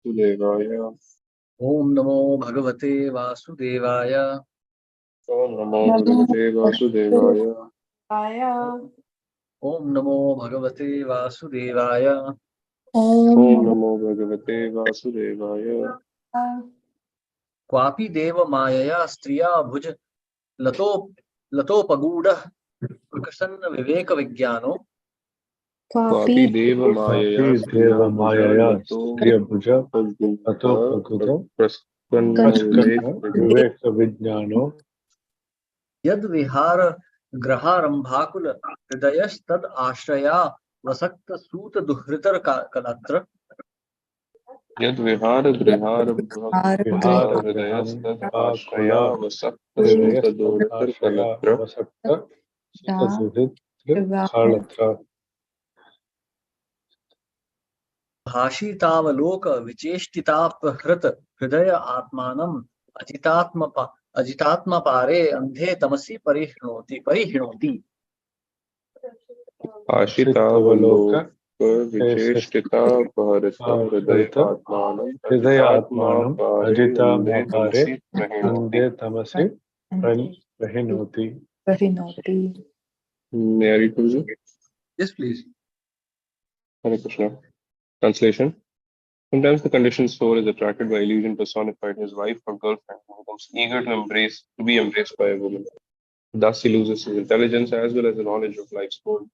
वासुदेवाय। ओम नमो भगवते वासुदेवाय। ओम नमो भगवते वासुदेवाय। ओम नमो भगवते वासुदेवाय। ओम नमो भगवते वासुदेवाय। क्वापि देव मायया स्त्रिया भुज लतो लतोपगूढ़ प्रकसन्न विवेक विज्ञानो क्वापि देव मायया स्त्रिया भुजा लतो त्र्यभुजा अतो भगुतो विवेक विज्ञानो यद विहार ग्रहारंभाकुल हृदयस्तद आश्रया वसक्त सूत दुहृतर कलत्र यद विहार गृहार हृदयस्तद आश्रया वसक्त सूत दोहृतर कलत्र। भाषितावलोक विचेष्टितापहृत हृदय आत्मानम अजितात्म पारे अंधे तमसि परिहिणोति आशितावलोक विचेष्टितापहृत हृदयात्मानं पारे अंधे तमसि प्रहिणोति। May I read to you? Yes, please. Hare Krishna. Translation. Sometimes the conditioned soul is attracted by illusion personified, his wife or girlfriend, and becomes eager to be embraced by a woman. Thus he loses his intelligence as well as the knowledge of life's goal.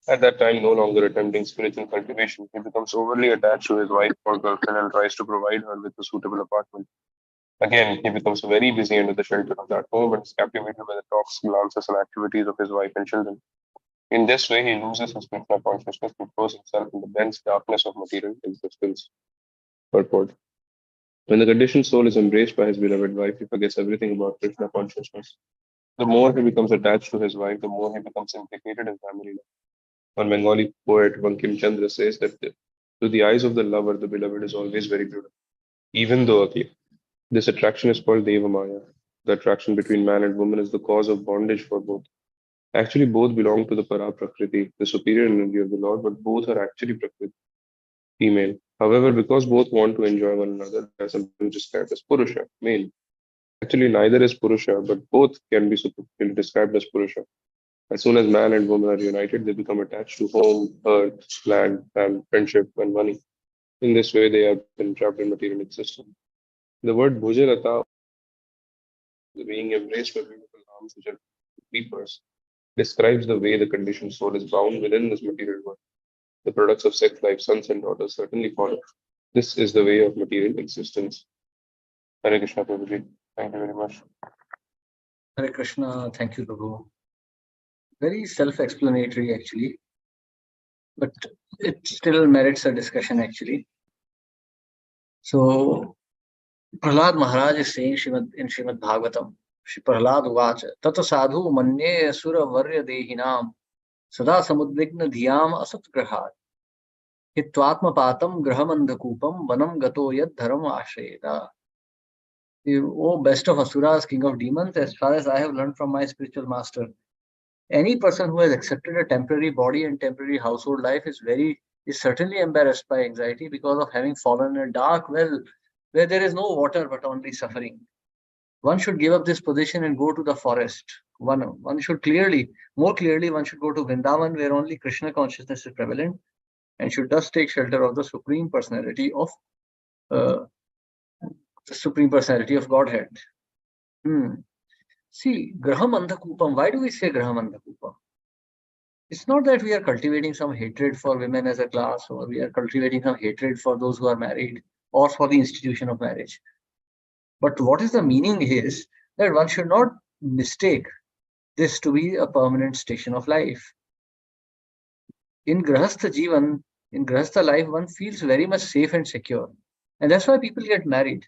At that time, no longer attempting spiritual cultivation, he becomes overly attached to his wife or girlfriend and tries to provide her with a suitable apartment. Again, he becomes very busy under the shelter of that home and is captivated by the talks, glances, and activities of his wife and children. In this way, he loses his Krishna consciousness and throws himself in the dense darkness of material existence. Purport. When the conditioned soul is embraced by his beloved wife, he forgets everything about Krishna consciousness. The more he becomes attached to his wife, the more he becomes implicated in family life. One Bengali poet, Bankim Chandra, says that to the eyes of the lover, the beloved is always very beautiful, even though ugly. This attraction is called Deva Maya. The attraction between man and woman is the cause of bondage for both. Actually, both belong to the Para Prakriti, the superior energy of the Lord, but both are actually Prakriti, female. However, because both want to enjoy one another, there are sometimes described as Purusha, male. Actually, neither is Purusha, but both can be superficially described as Purusha. As soon as man and woman are united, they become attached to home, earth, land, and friendship, and money. In this way, they have been trapped in material existence. The word Bhujalata, being embraced by beautiful arms which are creepers, describes the way the conditioned soul is bound within this material world. The products of sex life, sons and daughters, certainly follow. This is the way of material existence. Hare Krishna, Prabhuji. Thank you very much. Hare Krishna. Thank you, Prabhu. Very self-explanatory, actually, but it still merits a discussion, actually. So, Prahlad Maharaj is saying in Srimad Bhagavatam, Shri Prahlad Uvacha, Tata sadhu manye asura varya dehinam sada samudvigna dhyam asat grahat hitvatma patam grahamandhakupam vanam gato yad dharam ashrayeda. Oh, best of asuras, king of demons, as far as I have learned from my spiritual master, any person who has accepted a temporary body and temporary household life is certainly embarrassed by anxiety because of having fallen in a dark well where there is no water but only suffering. One should give up this position and go to the forest. One should more clearly, one should go to Vrindavan where only Krishna consciousness is prevalent and should thus take shelter of the Supreme Personality of Godhead. See, Graham Andhakupam. Why do we say Graham Andhakupam? It's not that we are cultivating some hatred for women as a class, or we are cultivating some hatred for those who are married, or for the institution of marriage. But what is the meaning is that one should not mistake this to be a permanent station of life. In Grahastha Jivan, in Grahastha life, one feels very much safe and secure. And that's why people get married.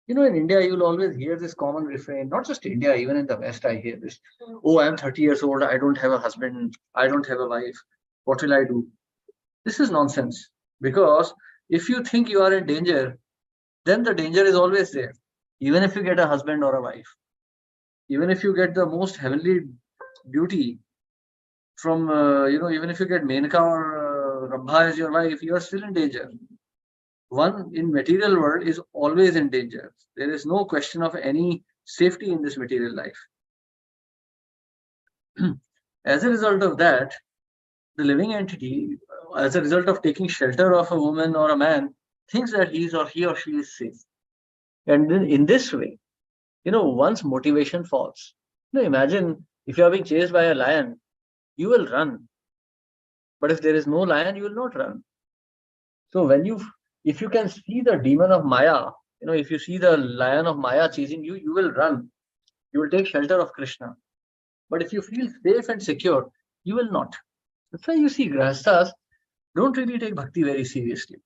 You know, in India, you'll always hear this common refrain, not just India, even in the West, I hear this. Oh, I'm 30 years old. I don't have a husband. I don't have a wife. What will I do? This is nonsense. Because if you think you are in danger, then the danger is always there. Even if you get a husband or a wife, even if you get the most heavenly beauty from, even if you get Menka or Rambha as your wife, you are still in danger. one in material world is always in danger. There is no question of any safety in this material life. As a result of that, the living entity, as a result of taking shelter of a woman or a man, thinks that he or she is safe. And then in this way, one's motivation falls. Imagine if you are being chased by a lion, you will run. But if there is no lion, you will not run. So if you can see the demon of Maya, if you see the lion of Maya chasing you, you will run. You will take shelter of Krishna. But if you feel safe and secure, you will not. That's why you see Grahasthas don't really take bhakti very seriously.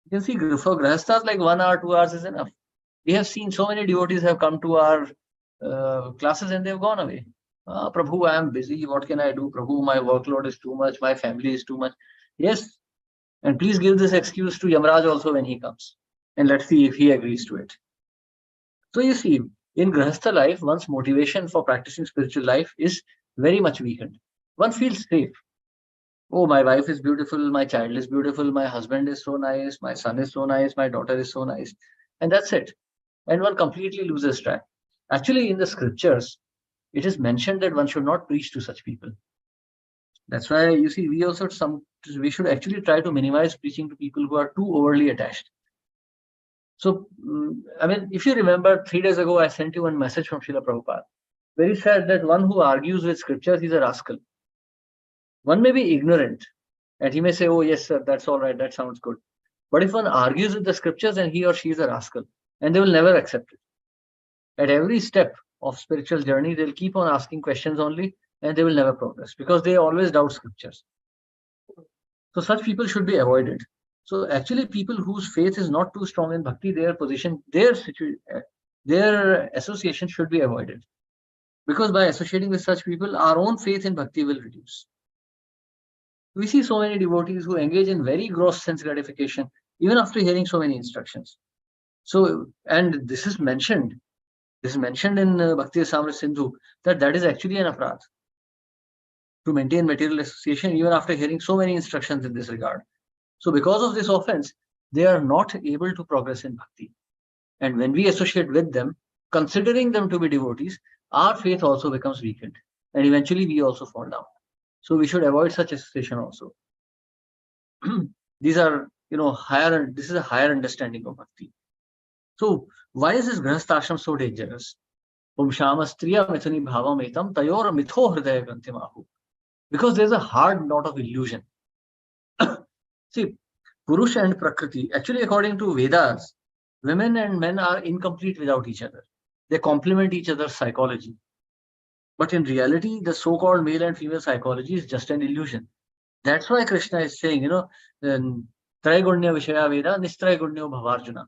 You can see for Grahasthas, like 1 hour, 2 hours is enough. We have seen so many devotees have come to our classes and they've gone away. Prabhu, I am busy. What can I do? Prabhu, my workload is too much. My family is too much. Yes. And please give this excuse to Yamraj also when he comes. And let's see if he agrees to it. So you see, in Grahastha life, one's motivation for practicing spiritual life is very much weakened. One feels safe. Oh, my wife is beautiful. My child is beautiful. My husband is so nice. My son is so nice. My daughter is so nice. And that's it. And one completely loses track. Actually, in the scriptures, it is mentioned that one should not preach to such people. That's why you see, we should actually try to minimize preaching to people who are too overly attached. So, if you remember, 3 days ago, I sent you one message from Srila Prabhupada, where he said that one who argues with scriptures is a rascal. One may be ignorant, and he may say, oh, yes, sir, that's all right, that sounds good. But if one argues with the scriptures, then he or she is a rascal, and they will never accept it. At every step of spiritual journey, they'll keep on asking questions only, and they will never progress, because they always doubt scriptures. So such people should be avoided. So actually, people whose faith is not too strong in bhakti, their association should be avoided. Because by associating with such people, our own faith in bhakti will reduce. We see so many devotees who engage in very gross sense gratification, even after hearing so many instructions. So, and this is mentioned in Bhakti Rasamrita Sindhu, that is actually an aparadh, to maintain material association even after hearing so many instructions in this regard. So because of this offense, they are not able to progress in bhakti. And when we associate with them, considering them to be devotees, our faith also becomes weakened. And eventually we also fall down. So we should avoid such association also. These are, this is a higher understanding of bhakti. So why is this Grahasthashram so dangerous? Because there's a hard knot of illusion. See, Purusha and Prakriti, actually according to Vedas, women and men are incomplete without each other. They complement each other's psychology. But in reality, the so-called male and female psychology is just an illusion. That's why Krishna is saying, Traigunya Vishaya Veda, Nistraigunyo Bhavarjuna.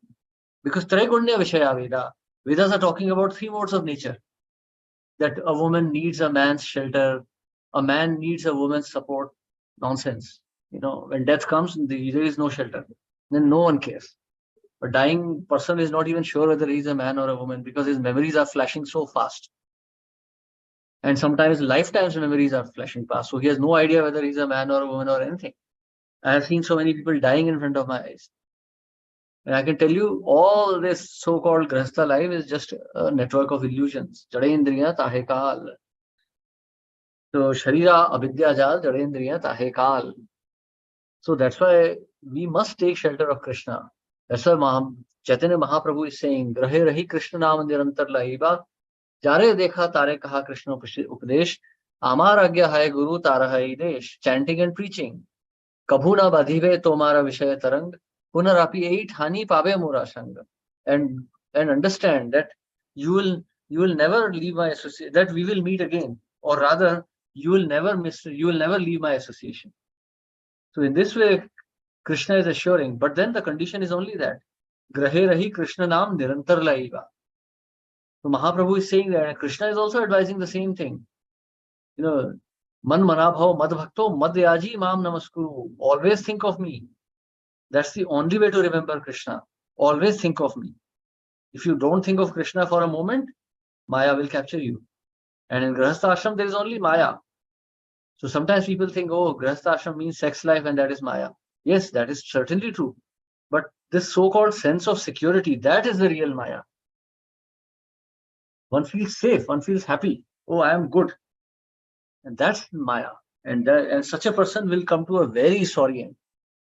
Because Traigunya Vishaya Veda, Vedas are talking about 3 modes of nature. That a woman needs a man's shelter, a man needs a woman's support. Nonsense. When death comes, there is no shelter. Then no one cares. A dying person is not even sure whether he's a man or a woman because his memories are flashing so fast. And sometimes lifetimes memories are flashing past. So he has no idea whether he's a man or a woman or anything. I have seen so many people dying in front of my eyes. And I can tell you, all this so-called Grahastha life is just a network of illusions. Jadendriya tahe kal. So Sharira avidya jal, Jadendriya tahe kal. So that's why we must take shelter of Krishna. That's why Chaitanya Mahaprabhu is saying, Grahe rahi Krishna naam nirantar lahiba. Jare dekha tare kaha Krishna upadesh. Amar agya hai guru tara hai desh. Chanting and preaching. Kabhu na badhive tomara vishaya tarang. Punarapi eight hani pabe mura sanga. And understand that you will never leave my association, that we will meet again. Or rather, you will never leave my association. So in this way, Krishna is assuring, but then the condition is only that. Grahe rahi Krishna naam nirantar laiva. So Mahaprabhu is saying that, and Krishna is also advising the same thing. Man manabhav mad bhakto mad yaji mam namaskuru. Always think of me. That's the only way to remember Krishna. Always think of me. If you don't think of Krishna for a moment, Maya will capture you. And in Grahastha Ashram, there is only Maya. So sometimes people think, oh, Grahastha Ashram means sex life and that is Maya. Yes, that is certainly true. But This so-called sense of security, that is the real Maya. One feels safe, one feels happy. Oh, I am good. And that's Maya. And such a person will come to a very sorry end.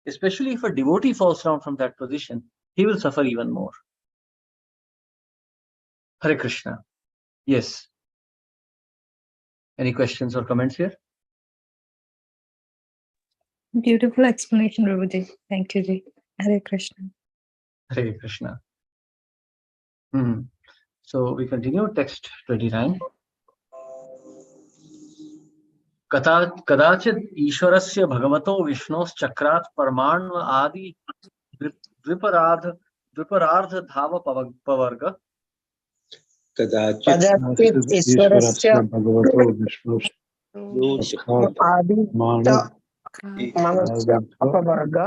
Especially if a devotee falls down from that position, he will suffer even more. Hare Krishna. Yes. Any questions or comments here? Beautiful explanation, Prabhuji. Thank you, Ji. Hare Krishna. Hare Krishna. So we continue text 29. कदाचित् ईश्वरस्य भगवतो विष्णोश्चक्रात् परमाणु आदि द्विपरार्ध धाव पवर्ग कदाचित् कदाचित् ईश्वरस्य भगवतो विष्णुश्चक्रात् आदि मानस्य अपवर्ग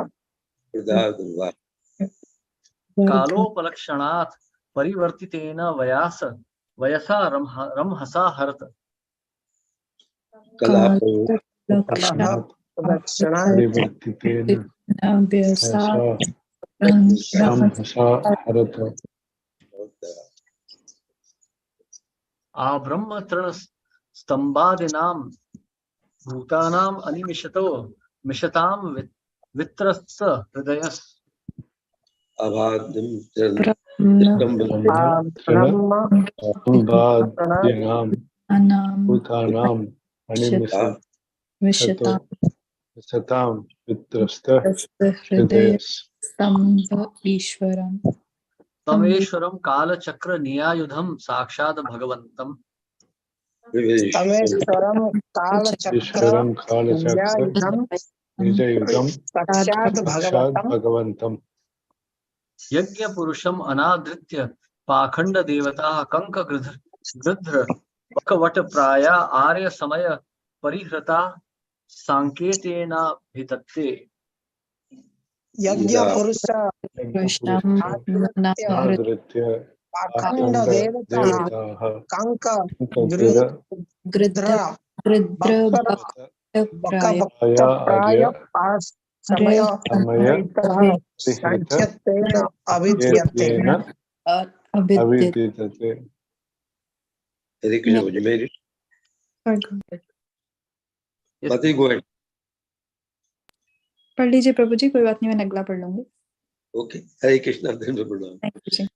कालोपलक्षणात् परिवर्तितेन वयसा रमहसा हरत परिवर्तितेन संहसा हरत आब्रह्म तृण स्तंभादिनां भूतानाम् अनिमिषतो मिषतां वित्रस्त हृदयस् ब्रह्माद्यानां भूतानाम् अनिमिषतां वित्रस्तः हृदयस् ईश्वरम् तमेश्वरं कालचक्र नियायुधं साक्षात् भगवन्तम् तमेश्वरं कालचक्र ईश्वरं कालचक्र निजयुधं साक्षात् साक्षात् भगवतम् भगवन्तम् यज्ञ पुरुषम अनादृत्य पाखंड देवता कंक गृध्र वट प्राय आर्य समय परिहृता सांकेतेना भितत्ते यज्ञ पुरुष आदृत्य पाखंड देवता देवताः कंक गृध्र प्राय आर्य समय समय संख्यत्वेन अभिद्यते अविदितते Hare Krishna, would you made it? Mati, go ahead. पढ़ लीजिए प्रभु जी, कोई बात नहीं, मैं अगला पढ़ लूंगी. Okay. Hare Krishna, then we will. Thank you, ji.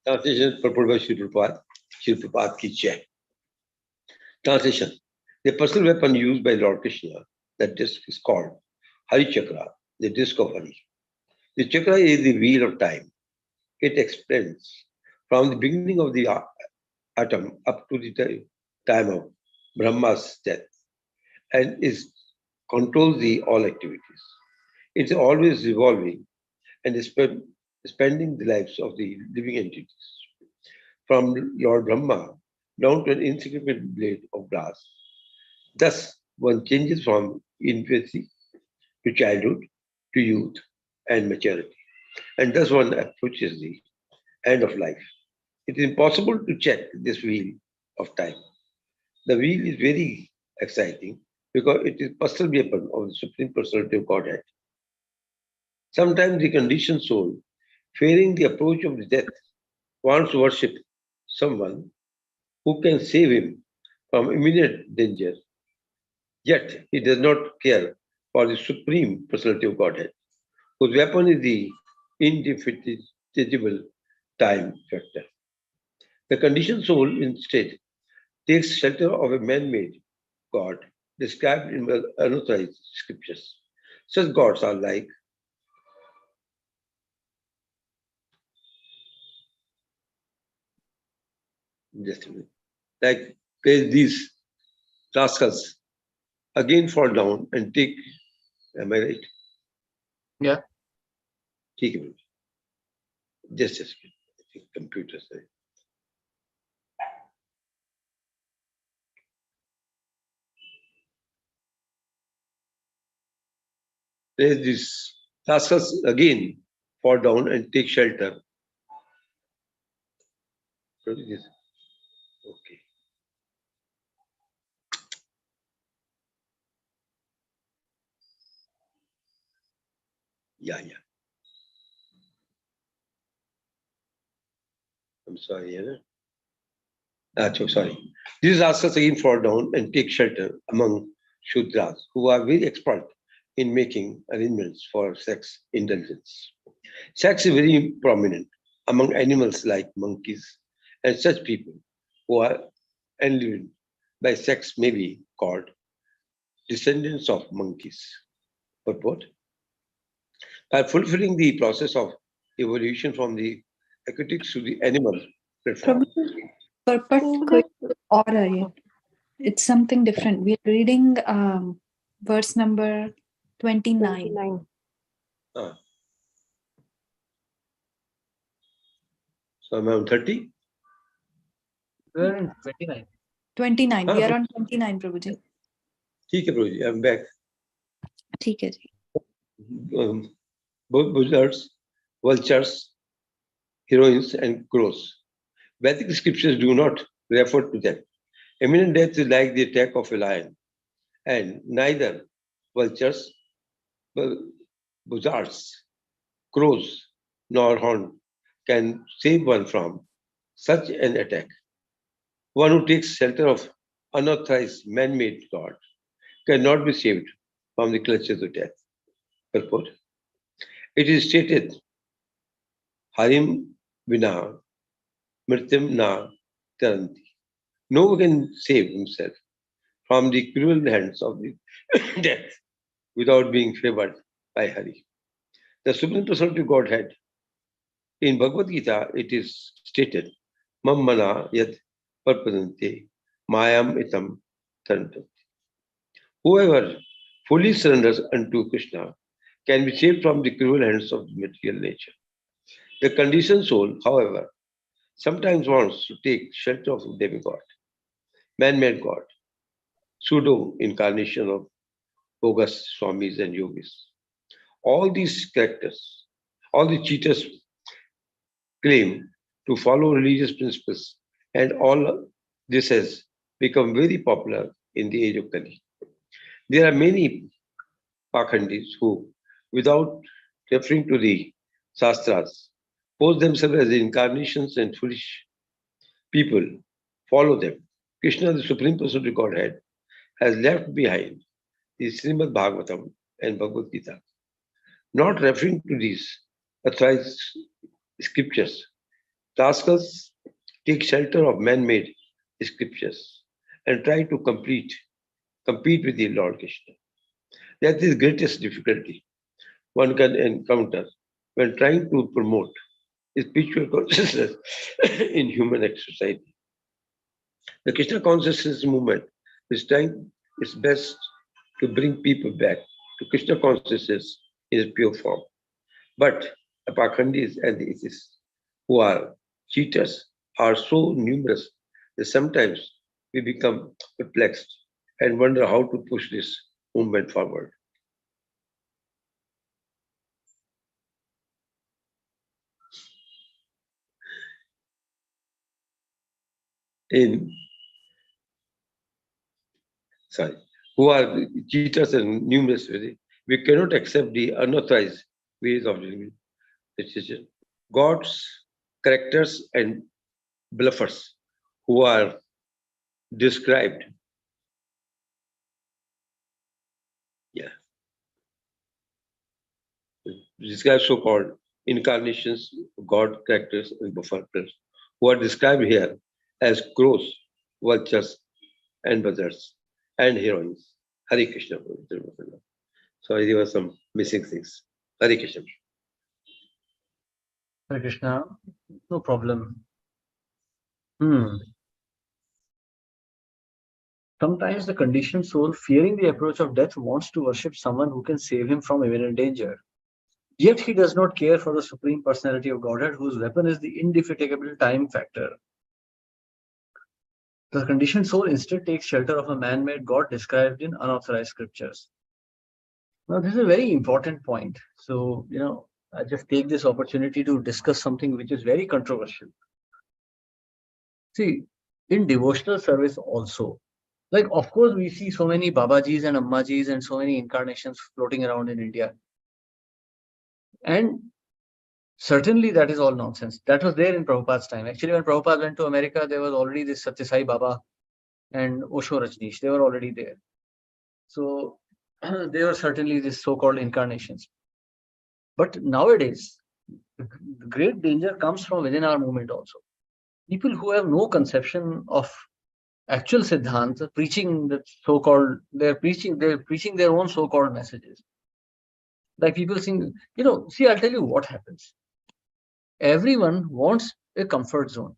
Translation purport by Sri Prabhupada. Sri Prabhupada ki jai. Translation. The personal weapon used by Lord Krishna, that disc is called Hari Chakra, the disc of Hari. The chakra is the wheel of time. It extends from the beginning of the atom up to the time of Brahma's death and controls all activities. It's always revolving and spending the lives of the living entities. From Lord Brahma down to an insignificant blade of grass. Thus, one changes from infancy to childhood to youth and maturity. And thus one approaches the end of life. It is impossible to check this wheel of time. The wheel is very exciting because it is personal weapon of the Supreme Personality of Godhead. Sometimes the conditioned soul, fearing the approach of the death, wants to worship someone who can save him from imminent danger. Yet he does not care for the Supreme Personality of Godhead, whose weapon is the indefatigable time factor. The conditioned soul instead takes shelter of a man-made God described in unauthorized scriptures. Such gods are like just a minute, like these rascals again fall down and take, am I right? Yeah. Take it. Just a second. I think computer side. There's these rascals again fall down and take shelter. What is this? Okay. Yeah. I'm sorry. Sorry. These rascals again fall down and take shelter among Shudras, who are very expert in making arrangements for sex indulgence. Sex is very prominent among animals like monkeys, and such people who are enlivened by sex may be called descendants of monkeys. But what? By fulfilling the process of evolution from the aquatics to the animal platform. It's something different. We're reading verse number 29. So I'm on 30? We're in 29. 29. We are on 29, Prabhuji. ठीक है प्रभु, I'm back. ठीक है जी. Both buzzards, vultures, heroines, and crows. Vedic scriptures do not refer to them. Imminent death is like the attack of a lion, and neither vultures, buzzards, crows, nor horn can save one from such an attack. One who takes shelter of unauthorized man-made God cannot be saved from the clutches of death. Purport. It is stated, Harim Vina Mrityam Na Taranti. No one can save himself from the cruel hands of the death without being favored by Hari. The Supreme Personality of Godhead. In Bhagavad Gita, it is stated, Mammana Yad Parpadante Mayam Itam Tarantanti. Whoever fully surrenders unto Krishna can be saved from the cruel hands of material nature. The conditioned soul, however, sometimes wants to take shelter of demigod, man-made God, pseudo-incarnation of bogus swamis and yogis. All these characters, all the cheaters claim to follow religious principles, and all this has become very popular in the age of Kali. There are many Pakhandis who, without referring to the Shastras, pose themselves as incarnations and foolish people follow them. Krishna, the Supreme Personality of Godhead, has left behind the Srimad Bhagavatam and Bhagavad Gita. Not referring to these authorized scriptures, rascals take shelter of man-made scriptures and try to compete with the Lord Krishna. That is the greatest difficulty one can encounter when trying to promote spiritual consciousness in human society. The Krishna consciousness movement is trying its best to bring people back to Krishna consciousness in its pure form. But the Pakhandis and the atheists, who are cheaters, are so numerous that sometimes we become perplexed and wonder how to push this movement forward. Who are cheaters and numerous, we cannot accept the unauthorized ways of living. God's characters and bluffers who are described. Described so-called incarnations, God characters and bluffers who are described here as crows, vultures, and buzzards, and heroines. Hare Krishna. Sorry, there were some missing things. Hare Krishna. Hare Krishna, no problem. Sometimes the conditioned soul, fearing the approach of death, wants to worship someone who can save him from imminent danger. Yet he does not care for the Supreme Personality of Godhead, whose weapon is the indefatigable time factor. The conditioned soul instead takes shelter of a man-made God described in unauthorized scriptures. Now, this is a very important point. So, I just take this opportunity to discuss something which is very controversial. See, in devotional service also, like, of course, we see so many Babajis and Ammajis and so many incarnations floating around in India. And Certainly, that is all nonsense. That was there in Prabhupada's time. Actually, when Prabhupada went to America, there was already this Satya Sai Baba and Osho Rajneesh. They were already there. So they were certainly these so-called incarnations. But nowadays, the great danger comes from within our movement also. People who have no conception of actual Siddhanta, preaching the so-called, they're preaching their own so-called messages. Like people think, see, I'll tell you what happens. Everyone wants a comfort zone.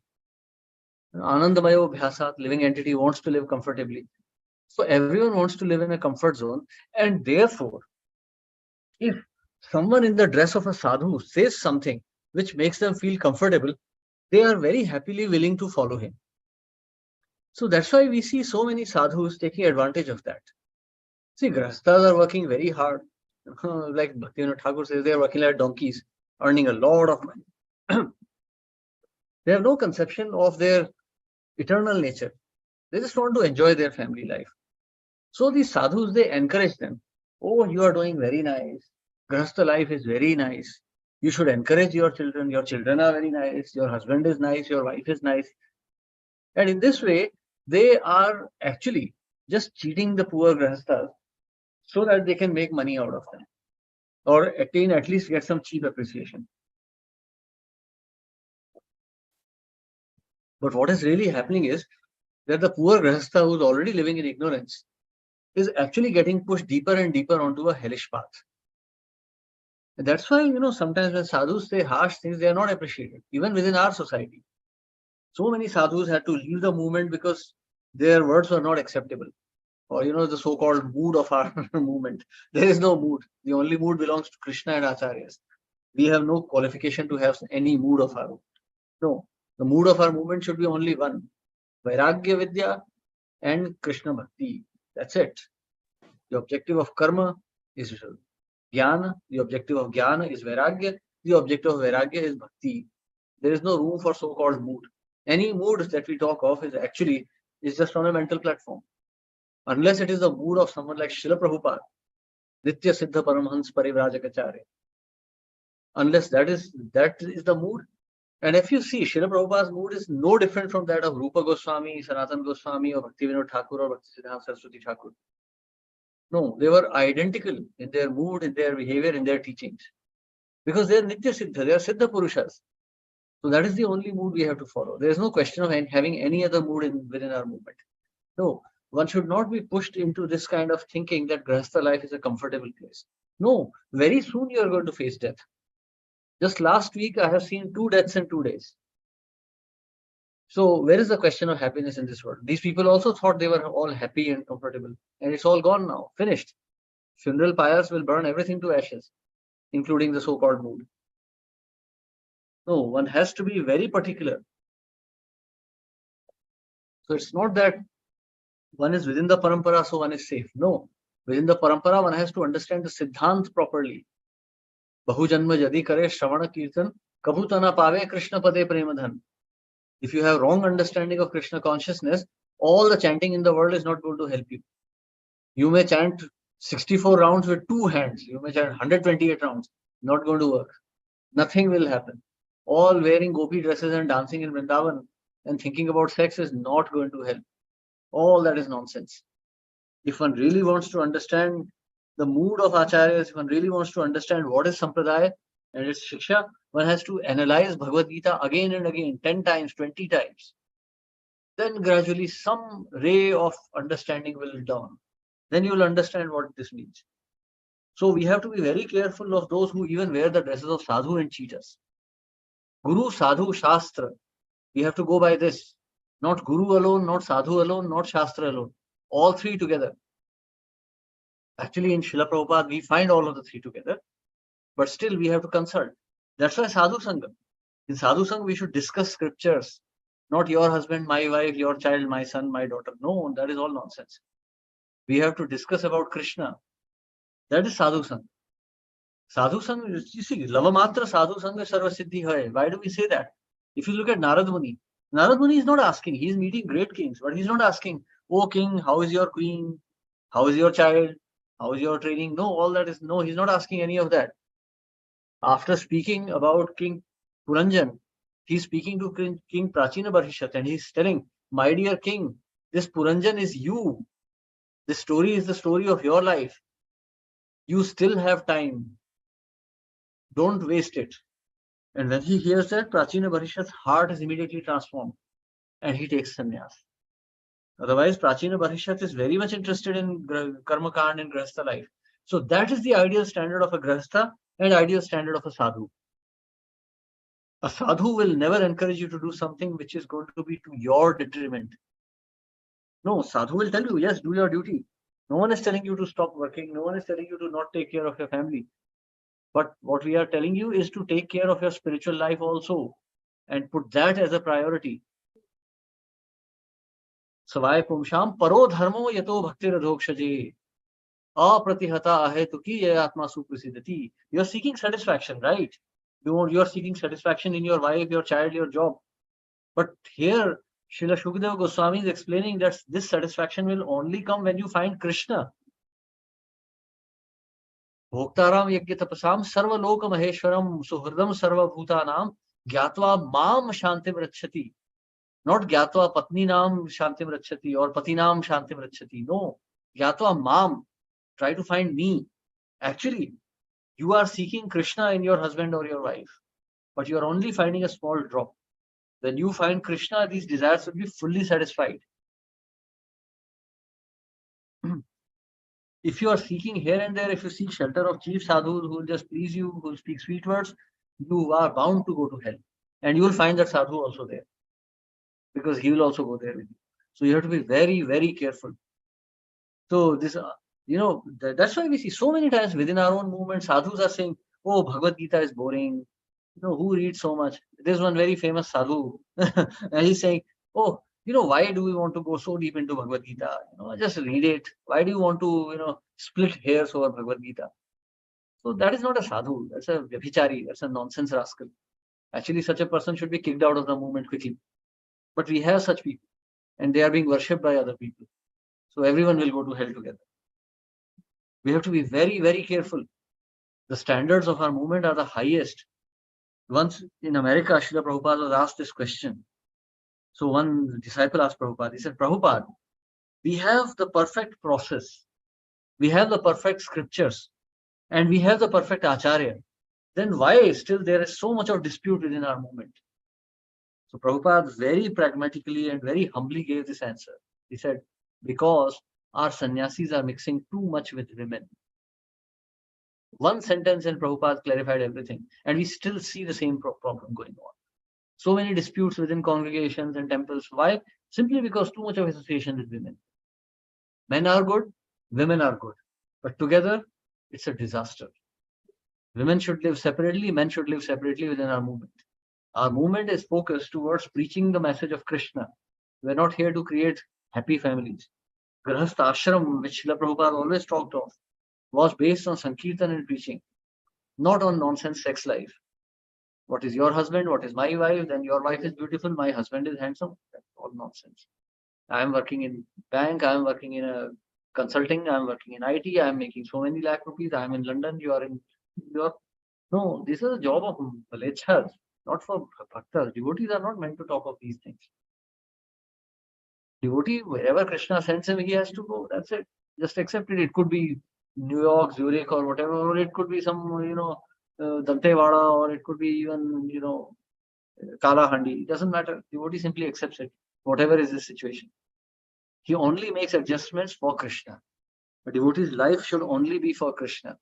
Anandamayo Bhyasat, living entity, wants to live comfortably. So everyone wants to live in a comfort zone. And therefore, if someone in the dress of a sadhu says something which makes them feel comfortable, they are very happily willing to follow him. So that's why we see so many sadhus taking advantage of that. See, grahasthas are working very hard. Like Bhaktivinoda Thakur says, they are working like donkeys, earning a lot of money. They have no conception of their eternal nature. They just want to enjoy their family life. So these sadhus, they encourage them. Oh, you are doing very nice. Grahastha life is very nice. You should encourage your children. Your children are very nice. Your husband is nice. Your wife is nice. And in this way, they are actually just cheating the poor grahasthas so that they can make money out of them or attain, at least get some cheap appreciation. But what is really happening is that the poor grahastha who is already living in ignorance is actually getting pushed deeper and deeper onto a hellish path. And that's why, sometimes when sadhus say harsh things, they are not appreciated, even within our society. So many sadhus had to leave the movement because their words were not acceptable. Or, the so-called mood of our movement. There is no mood. The only mood belongs to Krishna and Acharyas. We have no qualification to have any mood of our own. No, the mood of our movement should be only one. Vairagya Vidya and Krishna Bhakti. That's it. The objective of karma is jnana. The objective of jnana is vairagya. The objective of vairagya is bhakti. There is no room for so-called mood. Any mood that we talk of is just on a mental platform. Unless it is the mood of someone like Srila Prabhupada, Nitya Siddha Paramhans Parivrajagacharya. Unless that is the mood. And if you see, Srila Prabhupada's mood is no different from that of Rupa Goswami, Sanatana Goswami, or Bhaktivinoda Thakur, or Bhaktisiddhanta Saraswati Thakur. No, they were identical in their mood, in their behavior, in their teachings. Because they are Nitya Siddha, they are Siddha Purushas. So that is the only mood we have to follow. There is no question of having any other mood within our movement. No, one should not be pushed into this kind of thinking that Grahastha life is a comfortable place. No, very soon you are going to face death. Just last week, I have seen 2 deaths in 2 days. So where is the question of happiness in this world? These people also thought they were all happy and comfortable. And it's all gone now, finished. Funeral pyres will burn everything to ashes, including the so-called mood. No, one has to be very particular. So it's not that one is within the parampara, so one is safe. No, within the parampara, one has to understand the siddhant properly. Bahujanma jadi kare shravana kirtan, kabhutana pave Krishna pade premadhan. If you have wrong understanding of Krishna consciousness, all the chanting in the world is not going to help you. You may chant 64 rounds with 2 hands. You may chant 128 rounds. Not going to work. Nothing will happen. All wearing gopi dresses and dancing in Vrindavan and thinking about sex is not going to help. All that is nonsense. If one really wants to understand the mood of acharyas, if one really wants to understand what is sampradaya and its shiksha, one has to analyze Bhagavad Gita again and again, 10 times, 20 times. Then gradually some ray of understanding will dawn. Then you will understand what this means. So we have to be very careful of those who even wear the dresses of sadhu and cheat us. Guru, sadhu, shastra. We have to go by this. Not guru alone, not sadhu alone, not shastra alone. All 3 together. Actually, in Srila Prabhupada, we find all of the 3 together. But still, we have to consult. That's why sadhu sangha. In sadhu sangha, we should discuss scriptures. Not your husband, my wife, your child, my son, my daughter. No, that is all nonsense. We have to discuss about Krishna. That is sadhu sangha. Sadhu sangha, you see, lavamatra sadhu sangha sarvasiddhi hai. Why do we say that? If you look at Narad Muni is not asking, he is meeting great kings, but he's not asking, oh king, how is your queen? How is your child? How is your training? No, all that is, no, he's not asking any of that. After speaking about King Puranjan, he's speaking to King Prachina Barhishat and he's telling, my dear king, this Puranjan is you. This story is the story of your life. You still have time. Don't waste it. And when he hears that, Prachina Barhishat's heart is immediately transformed and he takes sannyas. Otherwise, Prachina Barhishat is very much interested in Karma Kand and Grahastha life. So that is the ideal standard of a Grahastha and ideal standard of a sadhu. A sadhu will never encourage you to do something which is going to be to your detriment. No, sadhu will tell you, yes, do your duty. No one is telling you to stop working. No one is telling you to not take care of your family. But what we are telling you is to take care of your spiritual life also and put that as a priority. Savai pumsham paro dharmo yato bhakti radhokshaje apratihata ahetuki atma suprasidati. You are seeking satisfaction, right? You are seeking satisfaction in your wife, your child, your job. But here, Srila Shukadeva Goswami is explaining that this satisfaction will only come when you find Krishna. Bhoktaram yajna tapasam sarva loka maheshwaram suhridam sarva bhutanam gyatva mam shantim rachati. Not gyatva patni nam shantim rachati or pati nam shantim rachati. No, gyatva mam. Try to find me. Actually, you are seeking Krishna in your husband or your wife, but you are only finding a small drop. When you find Krishna, these desires will be fully satisfied. If you are seeking here and there, if you seek shelter of chief sadhus who will just please you, who will speak sweet words, you are bound to go to hell. And you will find that sadhu also there, because he will also go there with you. So you have to be very, very careful. So this, that's why we see so many times within our own movement, sadhus are saying, oh, Bhagavad Gita is boring. Who reads so much? There's one very famous sadhu, and he's saying, oh, why do we want to go so deep into Bhagavad Gita? Just read it. Why do you want to, split hairs over Bhagavad Gita? So that is not a sadhu. That's a vyabhichari. That's a nonsense rascal. Actually, such a person should be kicked out of the movement quickly. But we have such people, and they are being worshipped by other people. So everyone will go to hell together. We have to be very, very careful. The standards of our movement are the highest. Once in America, Srila Prabhupada was asked this question. So one disciple asked Prabhupada, he said, Prabhupada, we have the perfect process, we have the perfect scriptures, and we have the perfect acharya. Then why still there is so much of dispute within our movement? So Prabhupada very pragmatically and very humbly gave this answer. He said, because our sannyasis are mixing too much with women. One sentence and Prabhupada clarified everything. And we still see the same problem going on. So many disputes within congregations and temples. Why? Simply because too much of association with women. Men are good, women are good. But together, it's a disaster. Women should live separately, men should live separately within our movement. Our movement is focused towards preaching the message of Krishna. We're not here to create happy families. Grahastha ashram, which Srila Prabhupada always talked of, was based on Sankirtan and preaching, not on nonsense sex life. What is your husband? What is my wife? Then your wife is beautiful, my husband is handsome. That's all nonsense. I am working in bank, I am working in a consulting, I am working in IT, I am making so many lakh rupees, I am in London, you are in New York. No, this is a job of Valechhas, not for bhaktas. Devotees are not meant to talk of these things. Devotee, wherever Krishna sends him, he has to go. That's it. Just accept it. It could be New York, Zurich, or whatever, or it could be some, Dantewada, or it could be even, Kalahandi. It doesn't matter. Devotee simply accepts it, whatever is the situation. He only makes adjustments for Krishna. A devotee's life should only be for Krishna.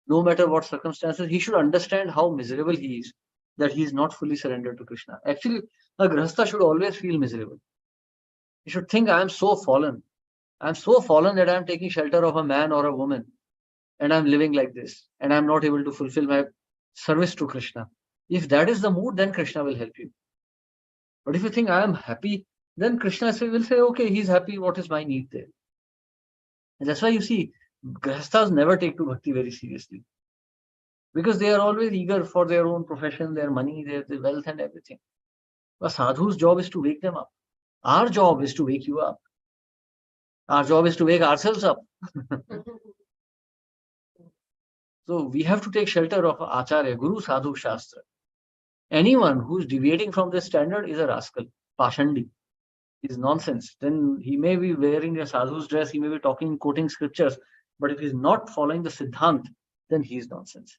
No matter what circumstances, he should understand how miserable he is, that he is not fully surrendered to Krishna. Actually, a Grahastha should always feel miserable. He should think, I am so fallen. I am so fallen that I am taking shelter of a man or a woman. And I am living like this. And I am not able to fulfill my service to Krishna. If that is the mood, then Krishna will help you. But if you think I am happy, then Krishna will say, okay, he's happy. What is my need there? And that's why you see, Grahasthas never take to bhakti very seriously. Because they are always eager for their own profession, their money, their wealth and everything. A sadhu's job is to wake them up. Our job is to wake you up. Our job is to wake ourselves up. So we have to take shelter of Acharya, Guru, Sadhu, Shastra. Anyone who's deviating from this standard is a rascal, Pashandi, is nonsense. Then he may be wearing a sadhu's dress, he may be talking, quoting scriptures, but if he's not following the Siddhant, then he's nonsense.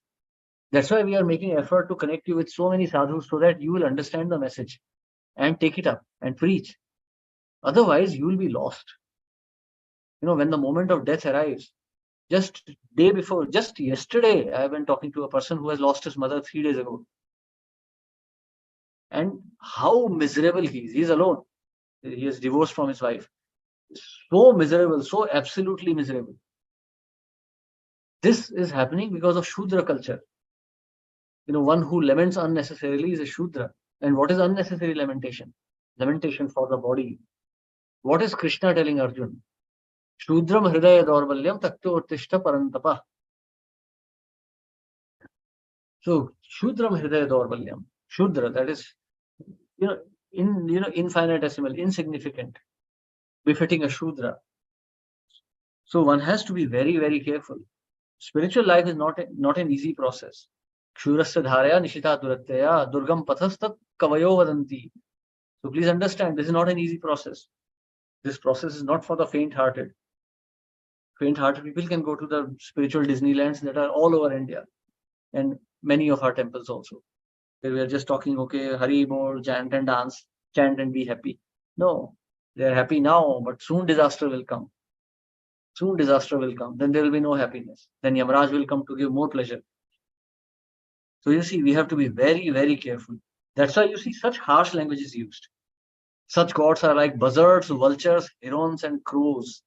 That's why we are making effort to connect you with so many sadhus so that you will understand the message and take it up and preach. Otherwise, you will be lost. When the moment of death arrives, just day before, just yesterday, I have been talking to a person who has lost his mother 3 days ago. And how miserable he is. He is alone. He is divorced from his wife. So miserable, so absolutely miserable. This is happening because of Shudra culture. One who laments unnecessarily is a Shudra. And what is unnecessary lamentation? Lamentation for the body. What is Krishna telling Arjuna? Shudram hridaya daurbalyam takto uttishta parantapa. So Shudram hridaya daurbalyam. Shudra, that is, infinitesimal, insignificant, befitting a Shudra. So one has to be very, very careful. Spiritual life is not an easy process. Kshurasya dharaya nishita duratyaya durgam pathastat kavayo vadanti. So please understand, this is not an easy process. This process is not for the faint-hearted. Faint-hearted people can go to the spiritual Disneylands that are all over India and many of our temples also. Where we are just talking, okay, Hari Bol, chant and dance, chant and be happy. No, they are happy now, but soon disaster will come. Soon disaster will come. Then there will be no happiness. Then Yamaraj will come to give more pleasure. So you see, we have to be very, very careful. That's why you see such harsh language is used. Such gods are like buzzards, vultures, herons, and crows.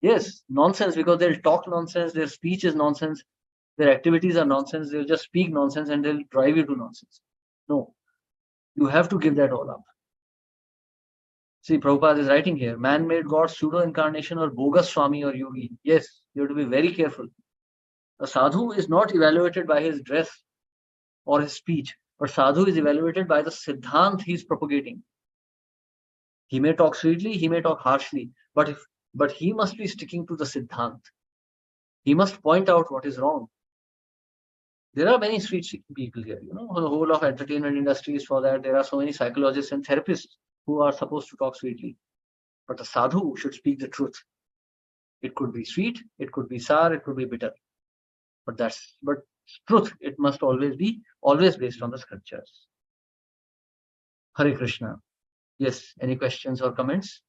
Yes, nonsense, because they'll talk nonsense, their speech is nonsense, their activities are nonsense, they'll just speak nonsense and they'll drive you to nonsense. No, you have to give that all up. See, Prabhupada is writing here, man-made God, pseudo-incarnation, or bogus Swami or Yogi. Yes, you have to be very careful. A sadhu is not evaluated by his dress or his speech, but sadhu is evaluated by the siddhant he is propagating. He may talk sweetly, he may talk harshly, but he must be sticking to the siddhant. He must point out what is wrong. There are many sweet people here, the whole of entertainment industry is for that. There are so many psychologists and therapists who are supposed to talk sweetly. But a sadhu should speak the truth. It could be sweet, it could be sour, it could be bitter. But truth, it must always be based on the scriptures. Hare Krishna. Yes, any questions or comments?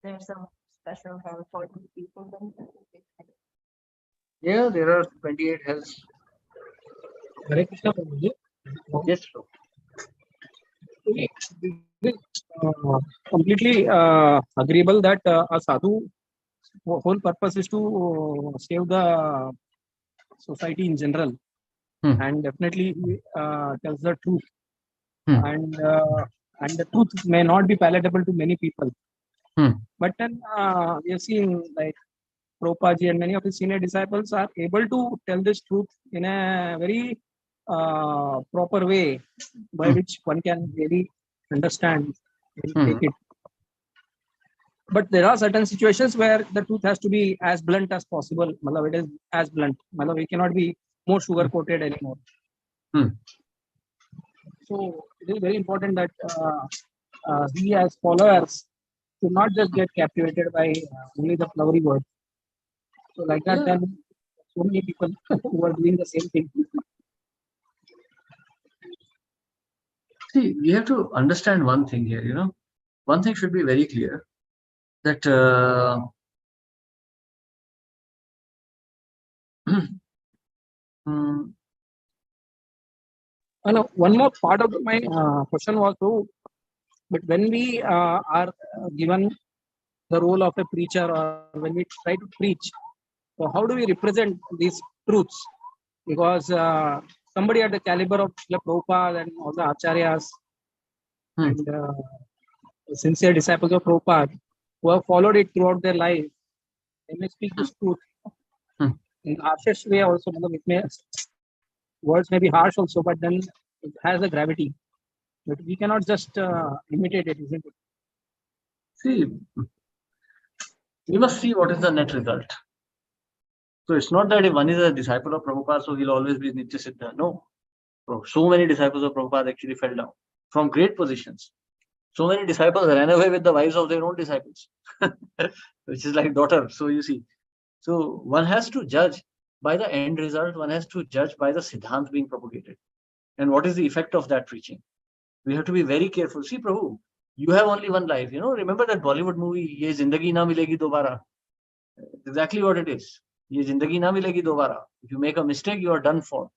There's some special help for the people then. Yeah, there are 28 hells. Hare Krishna, Prabhuji. Yes, sir. Completely agreeable that a sadhu whole purpose is to save the society in general, and definitely tells the truth, and the truth may not be palatable to many people, but then we have seen like Prabhupada and many of his senior disciples are able to tell this truth in a very proper way by which one can really understand and take it. But there are certain situations where the truth has to be as blunt as possible. It is as blunt. We cannot be more sugar coated anymore. So it is very important that we as followers should not just get captivated by only the flowery words. So like that, then so many people who are doing the same thing. See, we have to understand one thing here, one thing should be very clear, that one more part of my question was, but when we are given the role of a preacher, or when we try to preach, so how do we represent these truths? Because somebody at the caliber of Prabhupada and all the acharyas and sincere disciples of Prabhupada who have followed it throughout their life, they may speak this truth in the harshest way also. Words may be harsh also, but then it has a gravity. But we cannot just imitate it, isn't it? See, we must see what is the net result. So it's not that if one is a disciple of Prabhupada, so he'll always be Nitya Siddha. No. So many disciples of Prabhupada actually fell down from great positions. So many disciples ran away with the wives of their own disciples, which is like daughter. So you see, so one has to judge by the end result. One has to judge by the Siddhant being propagated. And what is the effect of that preaching? We have to be very careful. See, Prabhu, you have only one life. Remember that Bollywood movie, Ye Zindagi Na Milegi Dobara? Exactly what it is. Ye Zindagi Na Milegi Dobara. If you make a mistake, you are done for.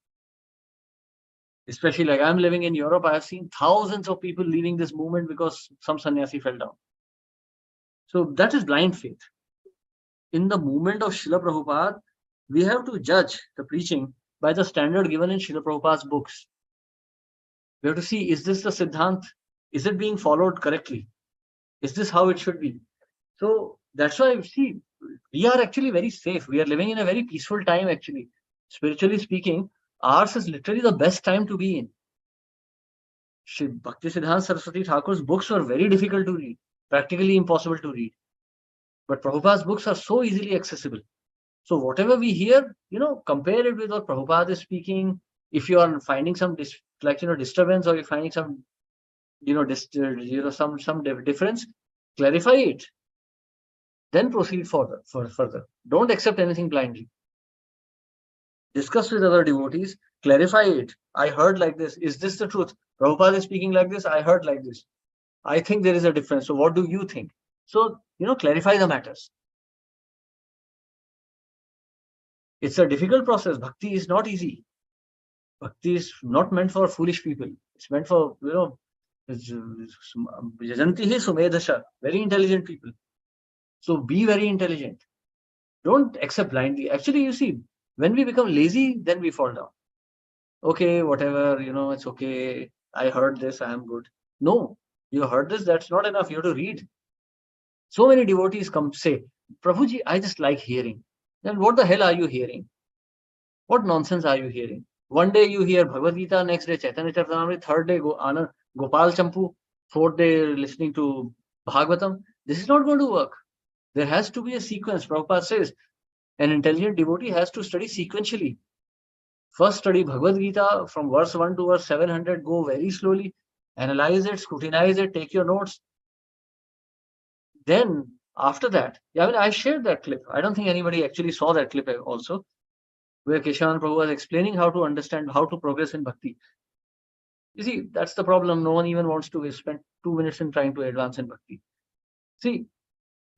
Especially like I'm living in Europe, I have seen thousands of people leaving this movement because some sannyasi fell down. So that is blind faith. In the movement of Srila Prabhupada, we have to judge the preaching by the standard given in Srila Prabhupada's books. We have to see, is this the Siddhant? Is it being followed correctly? Is this how it should be? So that's why, see, we are actually very safe. We are living in a very peaceful time, actually. Spiritually speaking, ours is literally the best time to be in. Bhakti Siddhanta Saraswati Thakur's books were very difficult to read, practically impossible to read. But Prabhupada's books are so easily accessible. So whatever we hear, compare it with what Prabhupada is speaking. If you are finding some disturbance, or you're finding some, some difference, clarify it. Then proceed further. Don't accept anything blindly. Discuss with other devotees, clarify it. I heard like this. Is this the truth? Prabhupada is speaking like this. I heard like this. I think there is a difference. So what do you think? So, clarify the matters. It's a difficult process. Bhakti is not easy. Bhakti is not meant for foolish people. It's meant for, Jajanti hi sumedhasha, very intelligent people. So be very intelligent. Don't accept blindly. Actually, you see, when we become lazy, then we fall down. Okay, whatever, it's okay. I heard this, I am good. No, you heard this, that's not enough. You have to read. So many devotees come say, Prabhuji, I just like hearing. Then what the hell are you hearing? What nonsense are you hearing? One day you hear Bhagavad Gita, next day Chaitanya Charitamrita, third day Gopal Champu, fourth day listening to Bhagavatam. This is not going to work. There has to be a sequence. Prabhupada says, an intelligent devotee has to study sequentially. First study Bhagavad Gita from verse 1 to verse 700, go very slowly, analyze it, scrutinize it, take your notes. Then after that, I shared that clip. I don't think anybody actually saw that clip also, where Keshavan Prabhu was explaining how to understand, how to progress in bhakti. You see, that's the problem. No one even wants to spend 2 minutes in trying to advance in bhakti. See,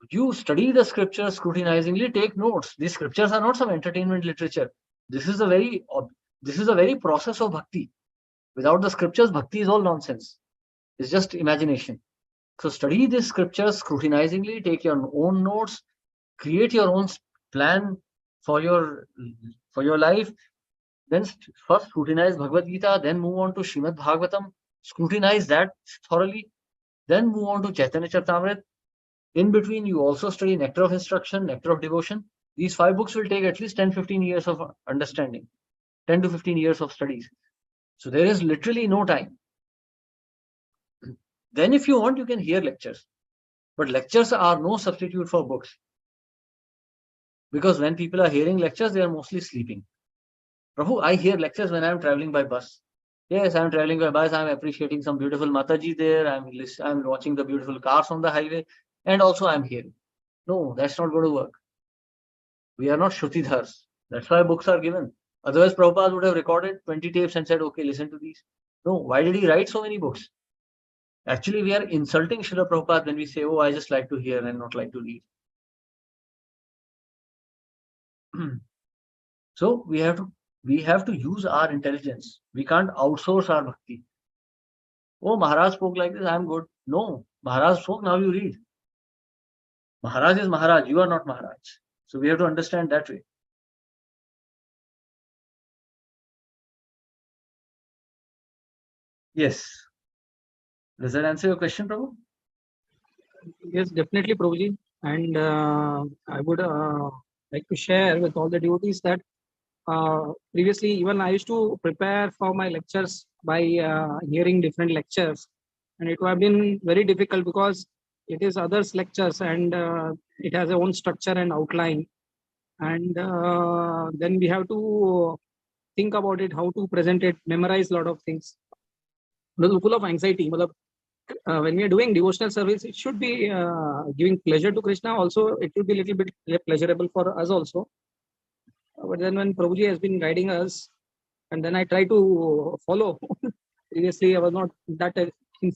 you study the scriptures scrutinizingly, take notes. These scriptures are not some entertainment literature. This is the very process of bhakti. Without the scriptures, bhakti is all nonsense. It's just imagination. So study these scriptures scrutinizingly, take your own notes, create your own plan for your life. Then first scrutinize Bhagavad Gita, then move on to Srimad Bhagavatam, scrutinize that thoroughly, then move on to Chaitanya Charitamrita. In between, you also study Nectar of Instruction, Nectar of Devotion. These 5 books will take at least 10-15 years of understanding, 10 to 15 years of studies. So there is literally no time. Then if you want, you can hear lectures. But lectures are no substitute for books. Because when people are hearing lectures, they are mostly sleeping. Prabhu, I hear lectures when I am traveling by bus. Yes, I am traveling by bus. I am appreciating some beautiful Mataji there. I am watching the beautiful cars on the highway. And also I am hearing. No, that's not going to work. We are not Shrutidhars. That's why books are given. Otherwise, Prabhupada would have recorded 20 tapes and said, okay, listen to these. No, why did he write so many books? Actually, we are insulting Srila Prabhupada when we say, oh, I just like to hear and not like to read. So we have to use our intelligence. We can't outsource our bhakti. Oh, Maharaj spoke like this, I'm good. No, Maharaj spoke, now you read. Maharaj is Maharaj, you are not Maharaj. So we have to understand that way. Yes. Does that answer your question, Prabhu? Yes, definitely, Prabhuji. And I would like to share with all the devotees that previously, even I used to prepare for my lectures by hearing different lectures. And it would have been very difficult because it is others' lectures, and it has a own structure and outline. And then we have to think about it, how to present it, memorize a lot of things. It was full of anxiety. When we are doing devotional service, it should be giving pleasure to Krishna. Also, it should be a little bit pleasurable for us also. But then when Prabhuji has been guiding us, and then I try to follow. Previously, I was not that a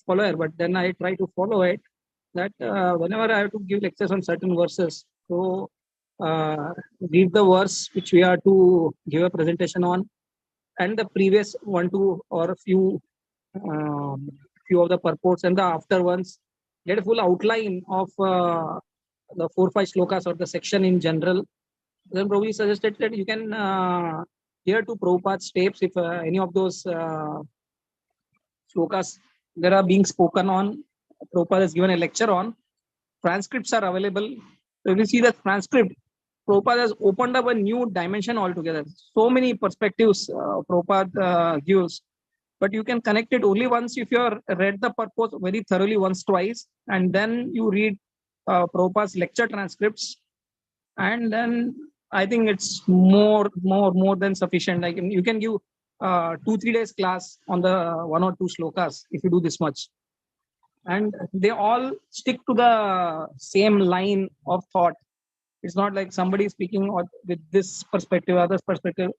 follower, but then I try to follow it. That whenever I have to give lectures on certain verses, so read the verse which we are to give a presentation on, and the previous one, two, or a few of the purports, and the after ones, get a full outline of the 4-5 shlokas or the section in general. Then Prabhuji suggested that you can hear to Prabhupada's tapes if any of those shlokas there are being spoken on, Prabhupada has given a lecture on, transcripts are available. So if you see the transcript, Prabhupada has opened up a new dimension altogether. So many perspectives Prabhupada gives, but you can connect it only once if you have read the purpose very thoroughly once, twice, and then you read Prabhupada's lecture transcripts, and then I think it's more than sufficient. Like you can give 2-3 days class on the 1 or 2 shlokas if you do this much, and they all stick to the same line of thought. It's not like somebody speaking with this perspective, other perspective.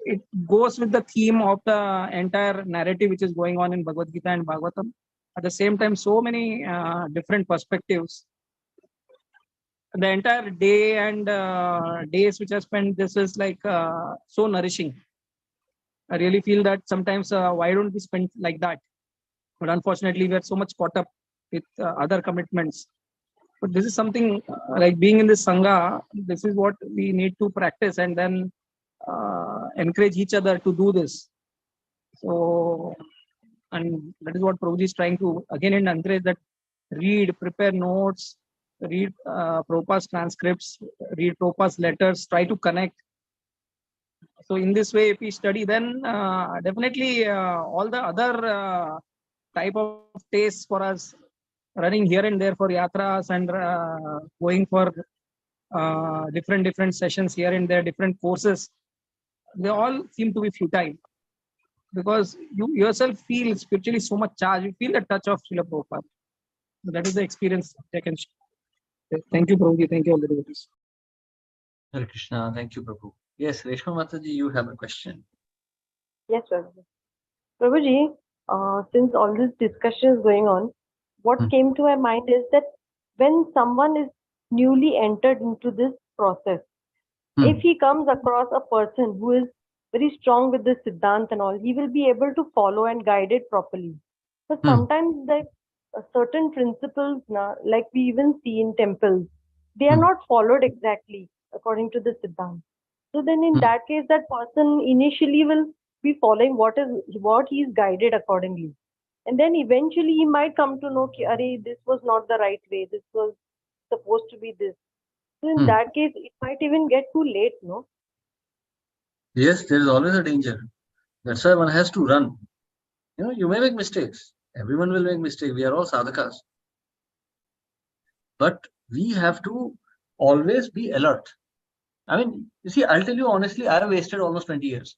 It goes with the theme of the entire narrative which is going on in Bhagavad Gita and Bhagavatam. At the same time, so many different perspectives. The entire day and days which I spent, this is like so nourishing. I really feel that sometimes why don't we spend like that? But unfortunately, we are so much caught up with other commitments. But this is something like being in this Sangha, this is what we need to practice, and then encourage each other to do this. So, and that is what Prabhuji is trying to again and encourage, that read, prepare notes, read Prabhupada's transcripts, read Prabhupada's letters, try to connect. So in this way, if we study, then definitely all the other type of tastes for us, running here and there for yatras and going for different sessions here and there, different courses, they all seem to be futile, because you yourself feel spiritually so much charged. You feel the touch of Srila Prabhupada. So that is the experience I can share. Thank you, Prabhuji. Thank you, all the devotees. Hare Krishna. Thank you, Prabhu. Yes, Reshma Mataji, you have a question. Yes, Prabhuji. Prabhuji, since all this discussion is going on, what came to my mind is that when someone is newly entered into this process, if he comes across a person who is very strong with the Siddhant and all, he will be able to follow and guide it properly. But sometimes like certain principles, like we even see in temples, they are not followed exactly according to the Siddhant. So then in that case, that person initially will be following what he is guided accordingly. And then eventually he might come to know, this was not the right way, this was supposed to be this. So in that case, it might even get too late, no? Yes, there is always a danger. That's why one has to run. You may make mistakes. Everyone will make mistakes. We are all sadhakas. But we have to always be alert. I mean, you see, I'll tell you honestly, I have wasted almost 20 years.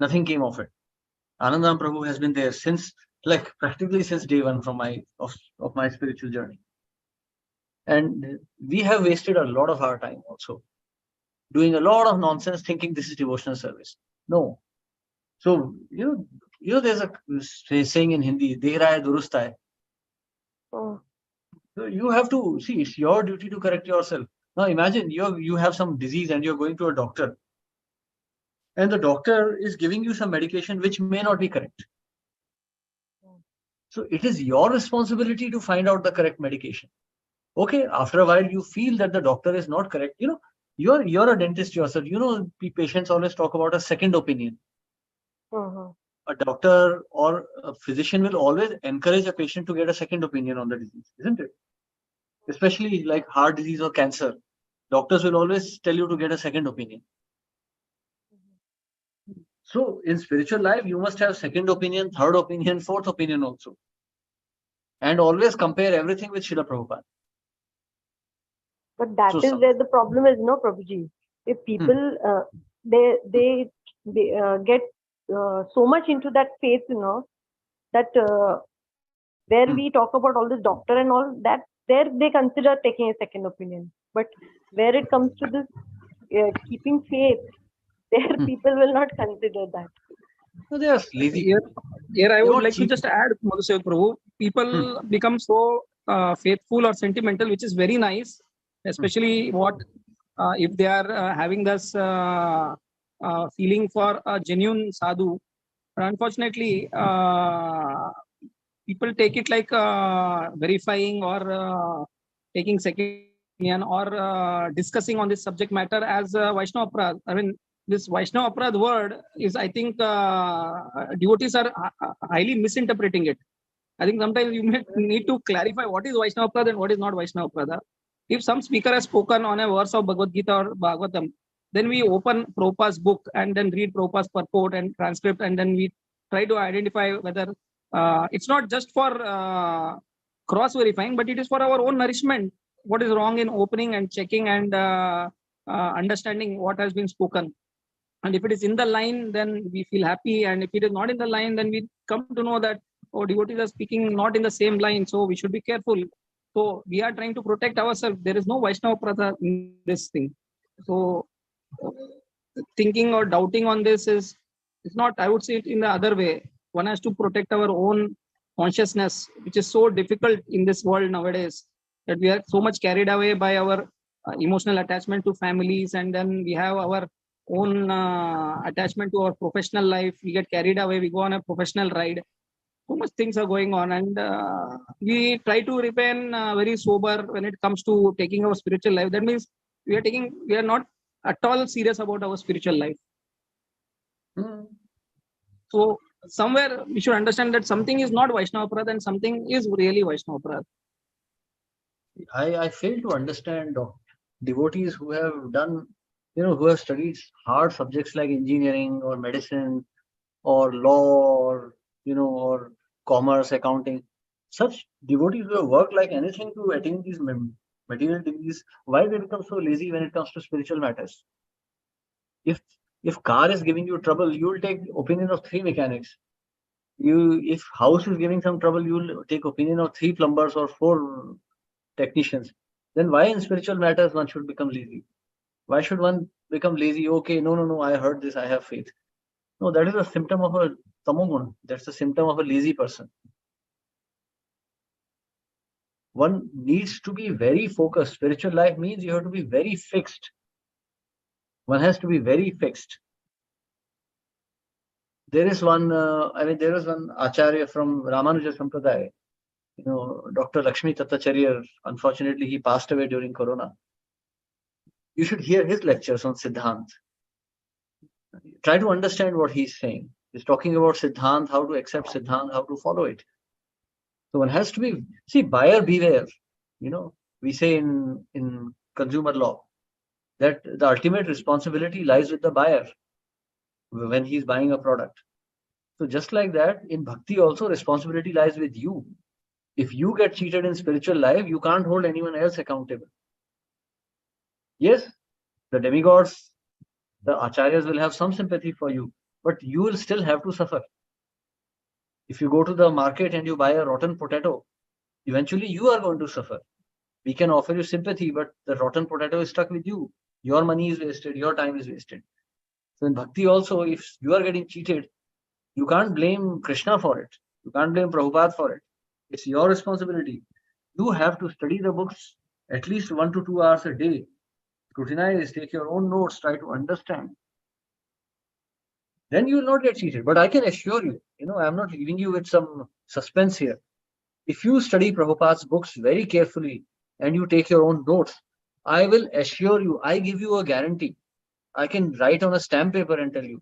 Nothing came of it. Anandam Prabhu has been there since, like practically since day one from of my spiritual journey. And we have wasted a lot of our time also, doing a lot of nonsense, thinking this is devotional service. No. So, there's a saying in Hindi, "De raha hai, durust hai." So you have to see, it's your duty to correct yourself. Now imagine you have some disease and you're going to a doctor, and the doctor is giving you some medication which may not be correct. So it is your responsibility to find out the correct medication. Okay, after a while you feel that the doctor is not correct. You're a dentist yourself. Patients always talk about a second opinion. A doctor or a physician will always encourage a patient to get a second opinion on the disease, isn't it? Especially like heart disease or cancer. Doctors will always tell you to get a second opinion. So in spiritual life, you must have second opinion, third opinion, fourth opinion also. and always compare everything with Srila Prabhupada. But that So is some- where the problem is, no, Prabhuji. If people they get so much into that faith, that where we talk about all this doctor and all that, there they consider taking a second opinion. But where it comes to this keeping faith, there people will not consider that. No, they are lazy. Here I They would want like to cheap- just add, Madhusev Prabhu, people become so faithful or sentimental, which is very nice, especially what if they are having this feeling for a genuine sadhu. But unfortunately, people take it like verifying or taking second opinion or discussing on this subject matter as Vaishnava Aparadh. I mean, this Vaishnava Aparadh word is, I think, devotees are highly misinterpreting it. I think sometimes you may need to clarify what is Vaishnava Aparadh and what is not Vaishnava Aparadh. If some speaker has spoken on a verse of Bhagavad Gita or Bhagavatam, then we open Prabhupada's book and then read Prabhupada's purport and transcript, and then we try to identify whether it's not just for cross-verifying, but it is for our own nourishment. What is wrong in opening and checking and understanding what has been spoken. And if it is in the line, then we feel happy. And if it is not in the line, then we come to know that, oh, devotees are speaking not in the same line, so we should be careful. So we are trying to protect ourselves. There is no Vaishnava Aparadh in this thing. So thinking or doubting on this is not, I would say it in the other way. One has to protect our own consciousness, which is so difficult in this world nowadays, that we are so much carried away by our emotional attachment to families, and then we have our own attachment to our professional life. We get carried away, we go on a professional ride. So much things are going on, and we try to remain very sober when it comes to taking our spiritual life. That means we are not at all serious about our spiritual life. So somewhere we should understand that something is not Vaishnava Aparadh and something is really Vaishnava Aparadh. I fail to understand devotees who have done, who have studied hard subjects like engineering or medicine or law or, or commerce, accounting. Such devotees who have worked like anything to attain these material degrees, why they become so lazy when it comes to spiritual matters? If car is giving you trouble, you will take opinion of 3 mechanics. If house is giving some trouble, you will take opinion of 3 plumbers or 4 technicians. Then why in spiritual matters one should become lazy? Why should one become lazy? Okay, no, I heard this, I have faith. No, that is a symptom of a tamoguna. That's a symptom of a lazy person. One needs to be very focused. Spiritual life means you have to be very fixed. One has to be very fixed. There is one, there was one Acharya from Ramanuja Sampradaya, Dr. Lakshmi Tattacharya. Unfortunately, he passed away during Corona. You should hear his lectures on Siddhant. Try to understand what he's saying. He's talking about Siddhant, how to accept Siddhant, how to follow it. So one has to be, buyer beware. We say in consumer law that the ultimate responsibility lies with the buyer when he's buying a product. So just like that, in bhakti also responsibility lies with you. If you get cheated in spiritual life, you can't hold anyone else accountable. Yes, the demigods, the acharyas will have some sympathy for you, but you will still have to suffer. If you go to the market and you buy a rotten potato, eventually you are going to suffer. We can offer you sympathy, but the rotten potato is stuck with you. Your money is wasted, your time is wasted. So in bhakti also, if you are getting cheated, you can't blame Krishna for it. You can't blame Prabhupada for it. It's your responsibility. You have to study the books at least 1 to 2 hours a day. Scrutinize, take your own notes, try to understand. Then you will not get cheated. But I can assure you, I'm not leaving you with some suspense here. If you study Prabhupada's books very carefully and you take your own notes, I will assure you, I give you a guarantee. I can write on a stamp paper and tell you,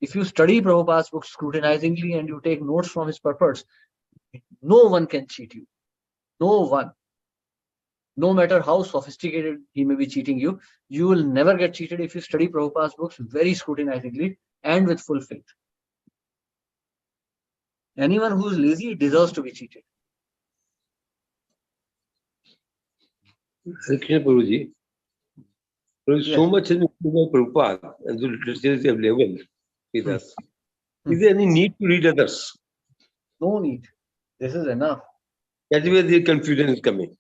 if you study Prabhupada's books scrutinizingly and you take notes from his purports, no one can cheat you. No one. No matter how sophisticated he may be cheating you, you will never get cheated if you study Prabhupada's books very scrutinizingly and with full faith. Anyone who is lazy deserves to be cheated. Hare Krishna Prabhuji. So much has been by Prabhupada and the literature they have leveled with us. Is there any need to read others? No need. This is enough. That's where the confusion is coming.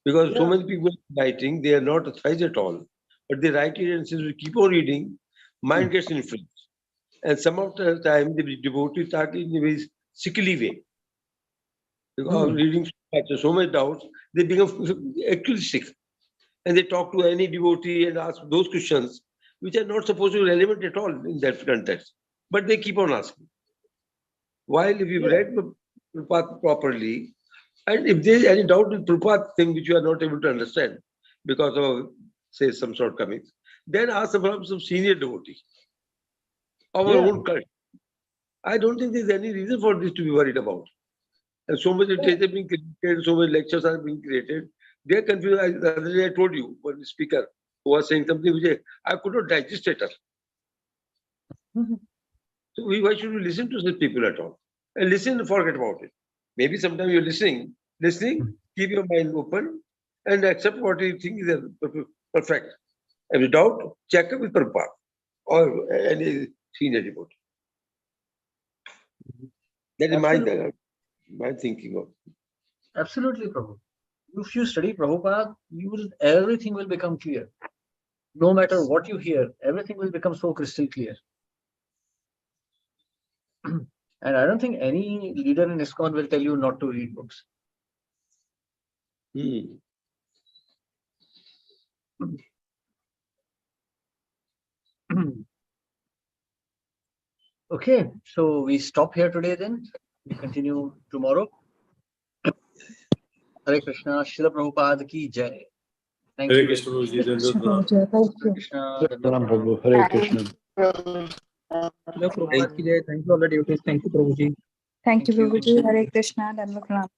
Because so Yeah. many people writing, they are not authorized at all. But they write it, and since we keep on reading, mind gets influenced. And some of the time, the devotees start in a very sickly way. Because reading so much doubts, they become actually sick. And they talk to any devotee and ask those questions, which are not supposed to be relevant at all in that context. But they keep on asking. While if you read Prabhupada properly, and if there is any doubt in Prabhupada thing which you are not able to understand because of, say, some shortcomings, then ask from some senior devotee of our own cult. I don't think there's any reason for this to be worried about. And so much literature is being created, so many lectures are being created. They are confused. The other day I told you, one speaker who was saying something which I could not digest it. So why should we listen to such people at all? And listen and forget about it. Maybe sometimes you're listening, keep your mind open and accept what you think is perfect. And without, check up with Prabhupada or any senior devotee. That is my thinking of it. Absolutely, Prabhu. If you study Prabhupada, everything will become clear. No matter what you hear, everything will become so crystal clear. And I don't think any leader in ISKCON will tell you not to read books. Okay, so we stop here today then. We continue tomorrow. Hare Krishna, Srila Prabhupada ki jai. Thank Hare you. Krishna Prabhuji, Krishna Dandavad. Prabhuji, thank you. Krishna, Pranam Prabhu, Hare Krishna. Hello, Prabhupada ki jai. Thank you all the devotees. Thank you, Prabhuji. Thank you, Thank you. Prabhuji. Hare Krishna. Dandavat pranam.